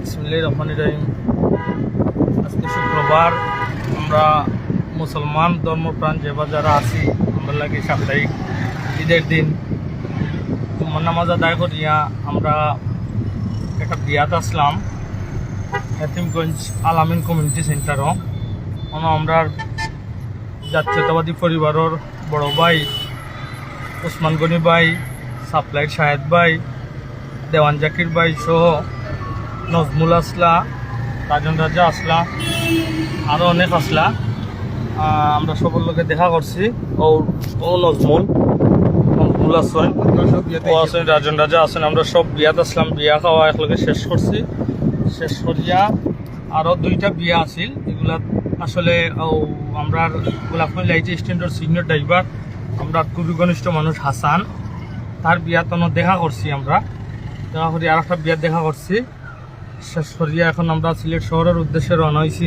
বিসমিল্লাহির রহমানির রহিম। আজকে শুক্রবার। আমরা মুসলমান ধর্মপ্রাণ যারা আছি আমরা লাগে সাপ্তাহিক ঈদের দিন জুম্মার নামাজ আদায় করিয়া আমরা একটা বিয়াত আসলাম এতিমগঞ্জ আল আমিন কমিউনিটি সেন্টারও। আমরা জাতীয়তাবাদী পরিবারের বড় ভাই ওসমান গনি ভাই, সাপ্লাইর শাহেদ ভাই, দেওয়ান জাকির ভাই সহ নজমুল আসলা, রাজন রাজা আসলা, আরও অনেক আসলা। আমরা সবার লোকে দেখা করছি। ও নজমুল আসেন, ও আসেন, রাজন রাজা আসেন। আমরা সব বিয়াত আসলাম, বিয়া খাওয়া একলগে শেষ করছি। শেষ করিয়া আরও দুইটা বিয়া আছিল, এগুলা আসলে আমরা গোলাপগঞ্জ লাইট স্ট্যান্ডের সিনিয়র ড্রাইভার, আমরা খুবই ঘনিষ্ঠ মানুষ হাসান, তার বিয়াতনও দেখা করছি। আমরা দেখা করি আর একটা বিয়াত দেখা করছি। শেষ করিয়া এখন আমরা সিলেট শহরের উদ্দেশ্যে রওনা হয়েছি।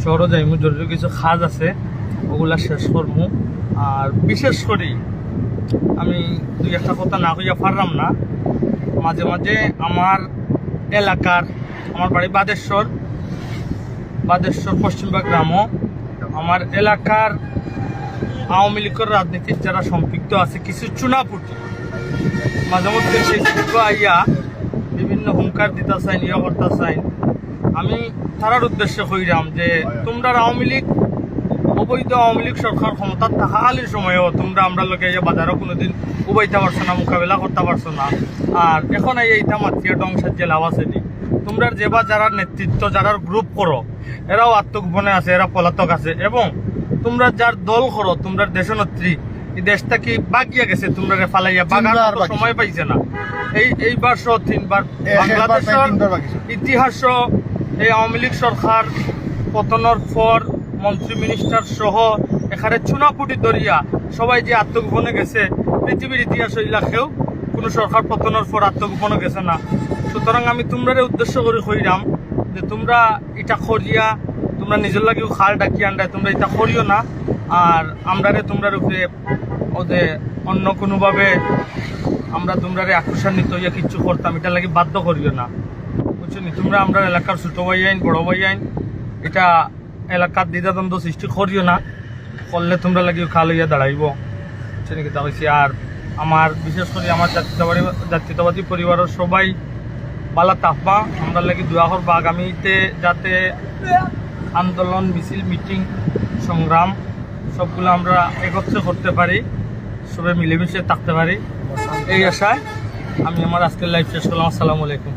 শহরও যাইমু, জরুরি কিছু কাজ আছে, ওগুলা শেষ করবো। আর বিশেষ করি আমি দুই একটা কথা না কইয়া পারলাম না। মাঝে মাঝে আমার এলাকার, আমার বাড়ি বাদেশ্বর পশ্চিমবাগ গ্রামও, আমার এলাকার আওয়ামী লীগের রাজনীতির যারা সম্পৃক্ত আছে কিছু চুনাপুটি মাঝে মধ্যে সেই আইয়া বিভিন্ন হুঙ্কার দিতে চাই, ইয়ে করতে চাই। আমি তারার উদ্দেশ্যে কইরাম যে তোমরা আওয়ামী লীগ, অবৈধ আওয়ামী লীগ সরকার ক্ষমতার থাকাকালীন সময়ও তোমরা আমরা লোকে বাজারও কোনোদিন উবাইতে পারছো না, মোকাবেলা করতে পারছো না। আর এখন এইটা মাতিয়া ডংসার যে লাভ আছে নি, তোমরা যেবা যারা নেতৃত্ব, যারা গ্রুপ করো, এরাও আত্মগোপনে আছে, এরা পলাতক আছে। এবং তোমরা যার দল করো, তোমরা দেশনেত্রী, এই দেশটা কি বাগিয়া গেছে, তোমরা ফালাইয়া বাগার সময় পাইছে না। এইবার সহ তিনবার বাংলাদেশের ইতিহাস, এই আওয়ামী লীগ সরকার পতনের পর মন্ত্রী মিনিস্টার সহ এখানে চুনাপুটি দরিয়া সবাই যে আত্মগোপনে গেছে, পৃথিবীর ইতিহাস ইলাকেও কোনো সরকার পতনের পর আত্মগোপনে গেছে না। সুতরাং আমি তোমরা উদ্দেশ্য করে কইরাম যে তোমরা এটা করিয়া তোমরা নিজের লাগেও খাল ডাকি আন্ডায় তোমরা এটা করিও না। আর আমরারে তোমরা উপরে ওদের অন্য কোনোভাবে আমরা তোমরারে আকর্ষণিত হইয়া কিচ্ছু করতাম, এটা লাগে বাধ্য করিও না, বুঝছো নি? তোমরা আমরা এলাকার ছোটো ভাই আইন, বড় ভাই আইন, এটা এলাকার দ্বিধাদ্বন্দ্ব সৃষ্টি করিও না। করলে তোমরা লাগিও খাল হইয়া দাঁড়াইব, বুঝছো নি? তা হয়েছে। আর আমার বিশেষ করে আমার জাতীয়তাবাদী পরিবারের সবাই বালা তাপমা, আমরা লাগি দোয়া করবা আগামীতে যাতে আন্দোলন, মিছিল, মিটিং, সংগ্রাম সবগুলো আমরা একত্রে করতে পারি, সবাই মিলেমিশে থাকতে পারি। এই আশায় আমি আমার আজকের লাইভ শেষ করলাম। আসসালামু আলাইকুম।